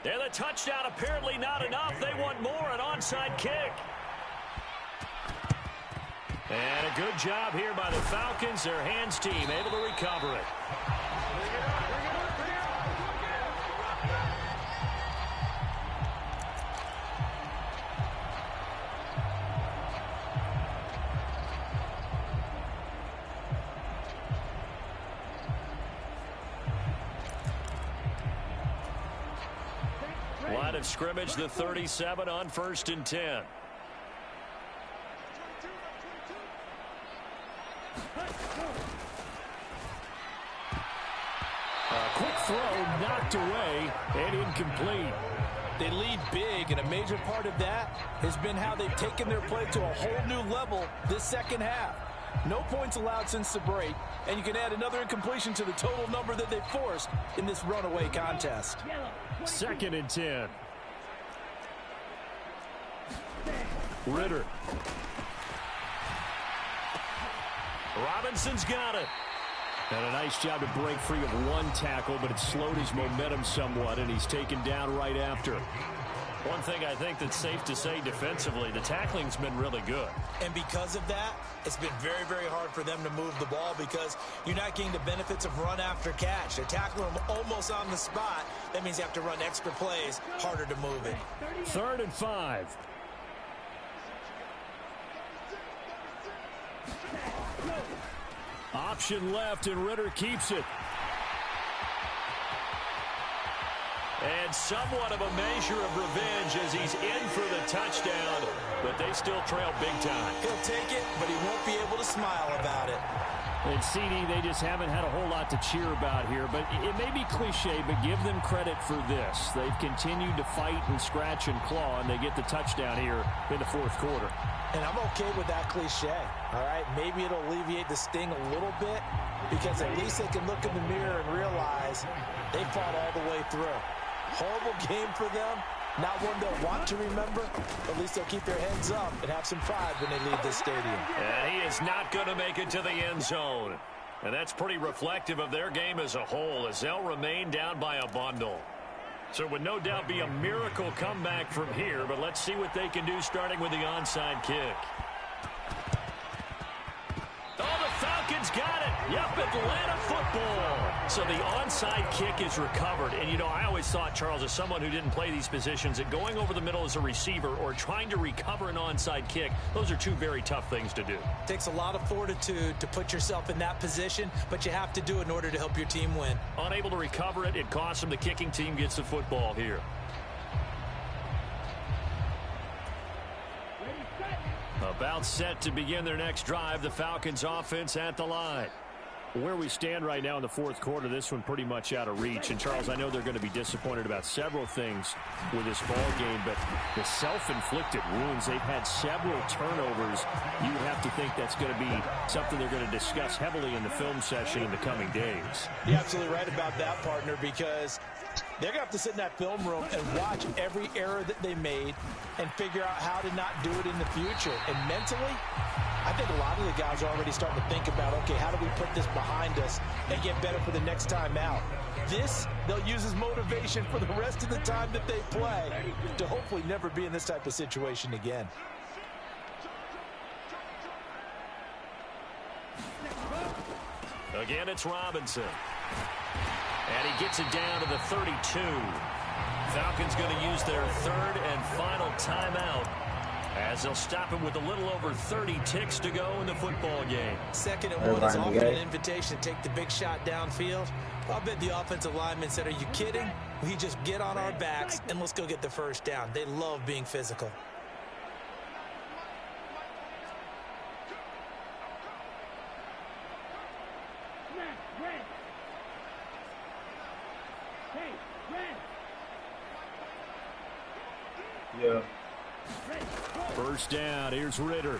And the touchdown apparently not enough. They want more, an onside kick. And a good job here by the Falcons. Their hands team able to recover it. Line of scrimmage, the 37 on 1st and 10. A quick throw knocked away and incomplete. They lead big, and a major part of that has been how they've taken their play to a whole new level this second half. No points allowed since the break, and you can add another incompletion to the total number that they forced in this runaway contest. 2nd and 10. Ritter. Robinson's got it. And a nice job to break free of one tackle, but it slowed his momentum somewhat, and he's taken down right after. One thing I think that's safe to say defensively, the tackling's been really good. And because of that, it's been very, very hard for them to move the ball because you're not getting the benefits of run after catch. They're tackling them almost on the spot. That means you have to run extra plays, harder to move it. 3rd and 5. Option left, and Ritter keeps it. And somewhat of a measure of revenge as he's in for the touchdown, but they still trail big time. He'll take it, but he won't be able to smile about it. And CD, they just haven't had a whole lot to cheer about here, but it may be cliche, but give them credit for this. They've continued to fight and scratch and claw, and they get the touchdown here in the 4th quarter. And I'm okay with that cliche, all right? Maybe it'll alleviate the sting a little bit because at least they can look in the mirror and realize they fought all the way through. Horrible game for them, not one they'll want to remember. At least they'll keep their heads up and have some pride when they leave this stadium. And he is not going to make it to the end zone. And that's pretty reflective of their game as a whole as they'll remain down by a bundle. So it would no doubt be a miracle comeback from here, but let's see what they can do starting with the onside kick. Oh, the Falcons got it. Yep, Atlanta football. So the onside kick is recovered. And, you know, I always thought, Charles, as someone who didn't play these positions, that going over the middle as a receiver or trying to recover an onside kick, those are two very tough things to do. It takes a lot of fortitude to put yourself in that position, but you have to do it in order to help your team win. Unable to recover it, it costs them. The kicking team gets the football here. About set to begin their next drive, the Falcons offense at the line. Where we stand right now in the 4th quarter, this one pretty much out of reach. And, Charles, I know they're going to be disappointed about several things with this ball game, but the self-inflicted wounds, they've had several turnovers. You would have to think that's going to be something they're going to discuss heavily in the film session in the coming days. You're absolutely right about that, partner, because they're going to have to sit in that film room and watch every error that they made and figure out how to not do it in the future. And mentally, I think a lot of the guys are already starting to think about, okay, how do we put this behind us and get better for the next time out? This, they'll use as motivation for the rest of the time that they play to hopefully never be in this type of situation again. Again, it's Robinson. And he gets it down to the 32. Falcons going to use their 3rd and final timeout as they'll stop him with a little over 30 ticks to go in the football game. 2nd and 1 is often an invitation to take the big shot downfield. I'll bet the offensive lineman said, are you kidding? We just get on our backs and let's go get the first down. They love being physical. Yeah. First down, here's Ritter.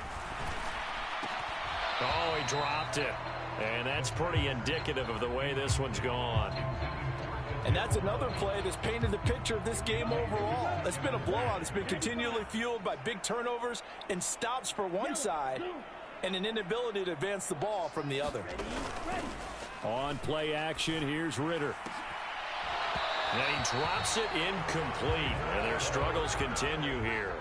Oh, he dropped it. And that's pretty indicative of the way this one's gone. And that's another play that's painted the picture of this game overall. It's been a blowout. It's been continually fueled by big turnovers and stops for one side and an inability to advance the ball from the other. On play action, here's Ritter. And he drops it incomplete. And their struggles continue here.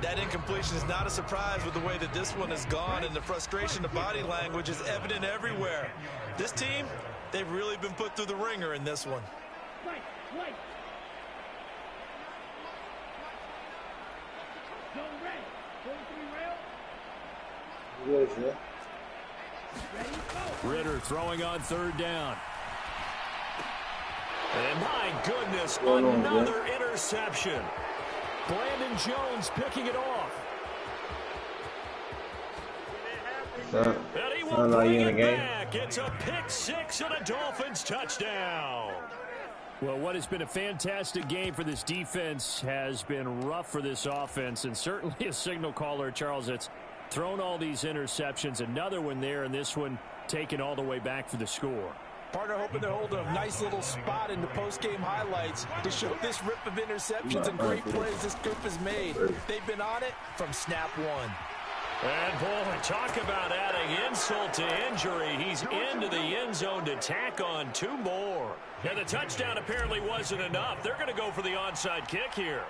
That incompletion is not a surprise with the way that this one has gone, and the frustration, the body language is evident everywhere. This team, they've really been put through the ringer in this one. Ritter throwing on third down. And my goodness, another interception. Brandon Jones picking it off. And he will bring it back. It's a pick six and a Dolphins touchdown. Well, what has been a fantastic game for this defense has been rough for this offense, and certainly a signal caller, Charles, that's thrown all these interceptions. Another one there, and this one taken all the way back for the score. Partner hoping to hold a nice little spot in the post-game highlights to show this rip of interceptions and great plays this group has made. They've been on it from snap one. And, boy, talk about adding insult to injury. He's into the end zone to tack on two more. And the touchdown apparently wasn't enough. They're going to go for the onside kick here.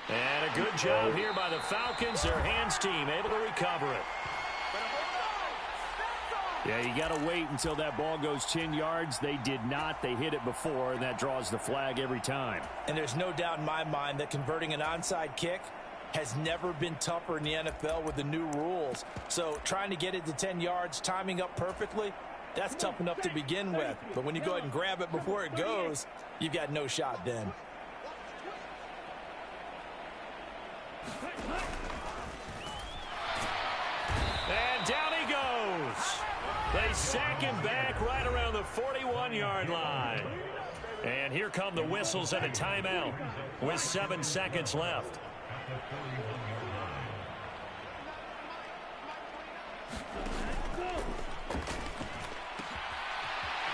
And a good job here by the Falcons. Their hands team able to recover it. Yeah, you got to wait until that ball goes 10 yards. They did not. They hit it before, and that draws the flag every time. And there's no doubt in my mind that converting an onside kick has never been tougher in the NFL with the new rules. So trying to get it to 10 yards, timing up perfectly, that's tough enough to begin with. But when you go ahead and grab it before it goes, you've got no shot then. And down he goes. They sack him back right around the 41-yard line. And here come the whistles and a timeout with 7 seconds left.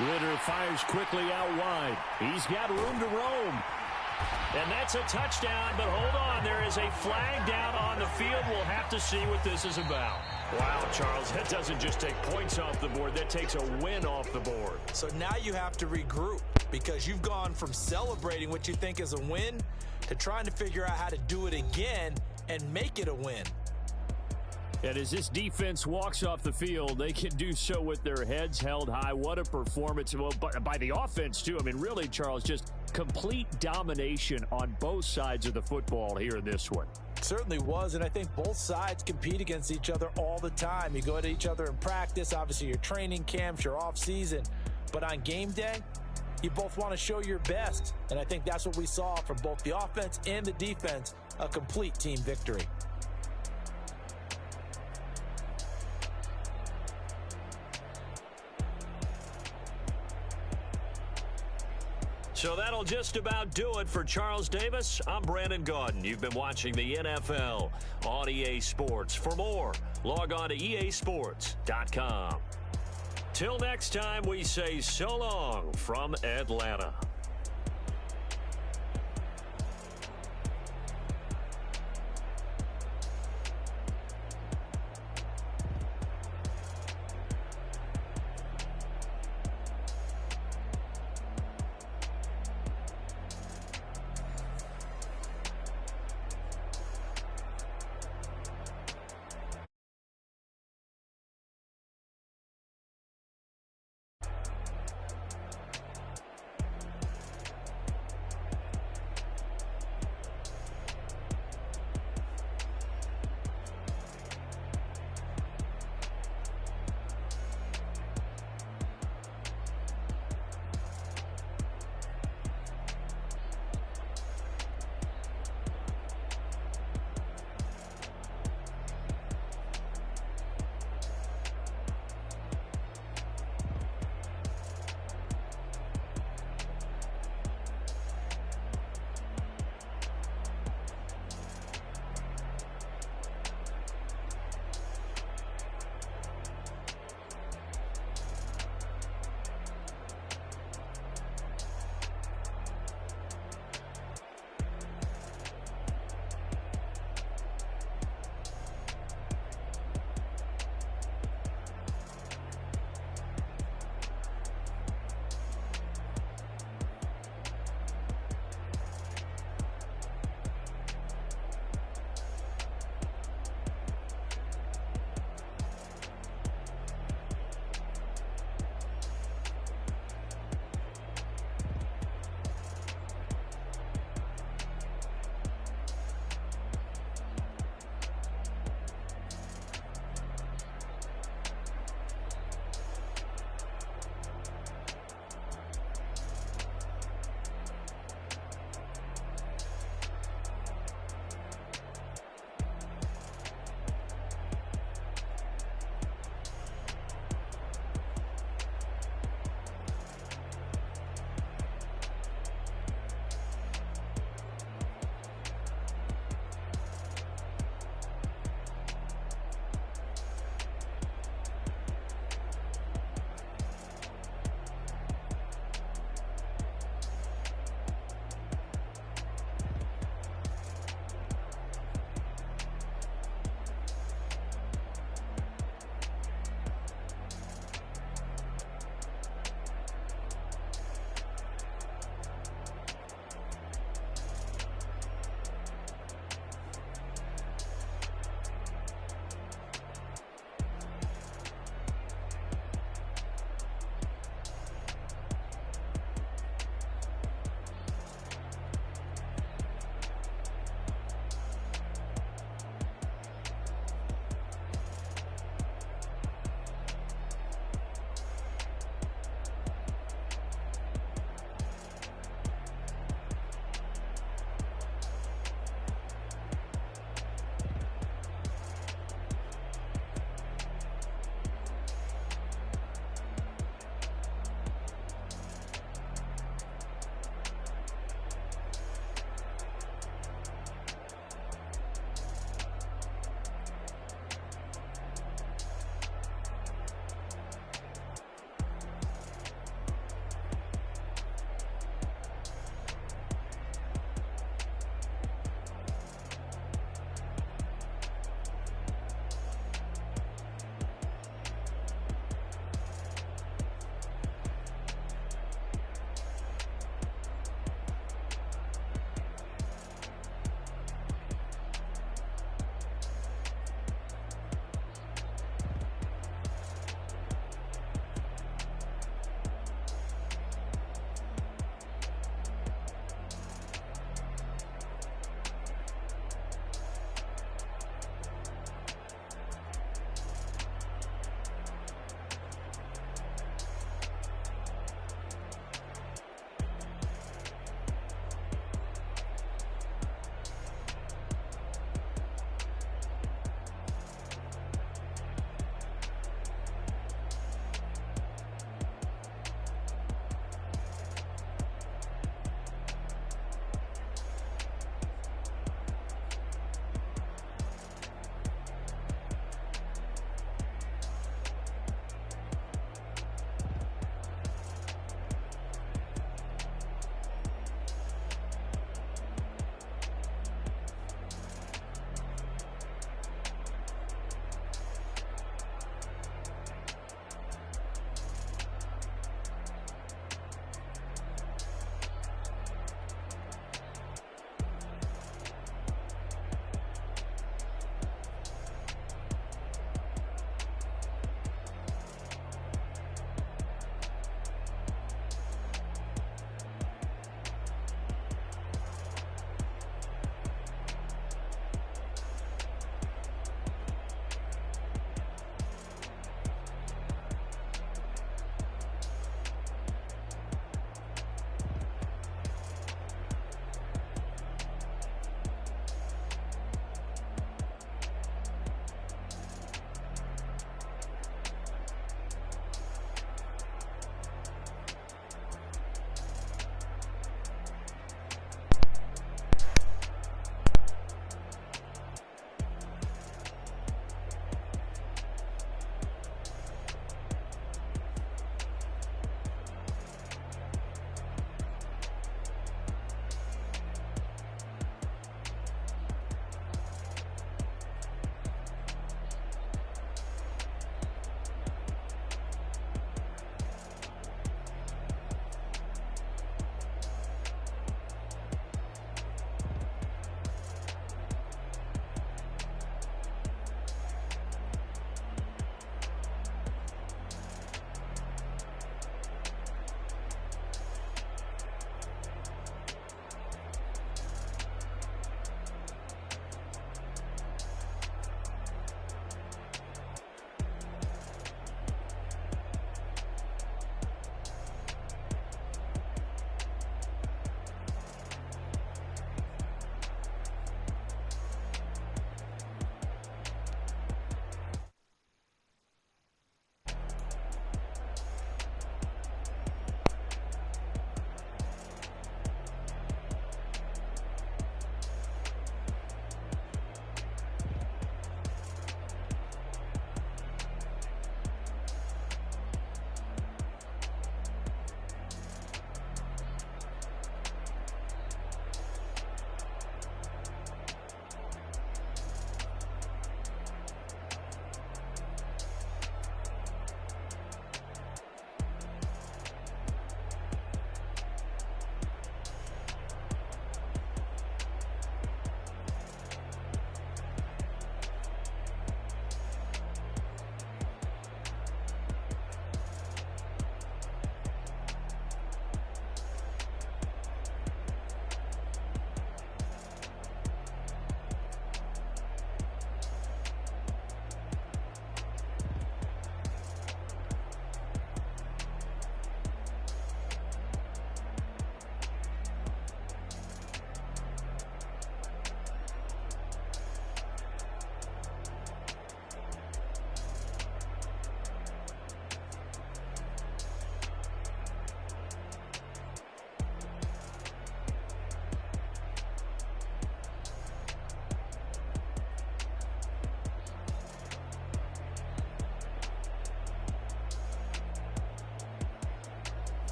Ritter fires quickly out wide. He's got room to roam. And that's a touchdown, but hold on. There is a flag down on the field. We'll have to see what this is about. Wow, Charles, that doesn't just take points off the board. That takes a win off the board. So now you have to regroup because you've gone from celebrating what you think is a win to trying to figure out how to do it again and make it a win. And as this defense walks off the field, they can do so with their heads held high. What a performance by the offense, too. I mean, really, Charles, just complete domination on both sides of the football here in this one. Certainly was, and I think both sides compete against each other all the time. You go at each other in practice, obviously your training camps, your off-season. But on game day, you both want to show your best. And I think that's what we saw from both the offense and the defense, a complete team victory. So that'll just about do it for Charles Davis. I'm Brandon Gaudin. You've been watching the NFL on EA Sports. For more, log on to easports.com. Till next time, we say so long from Atlanta.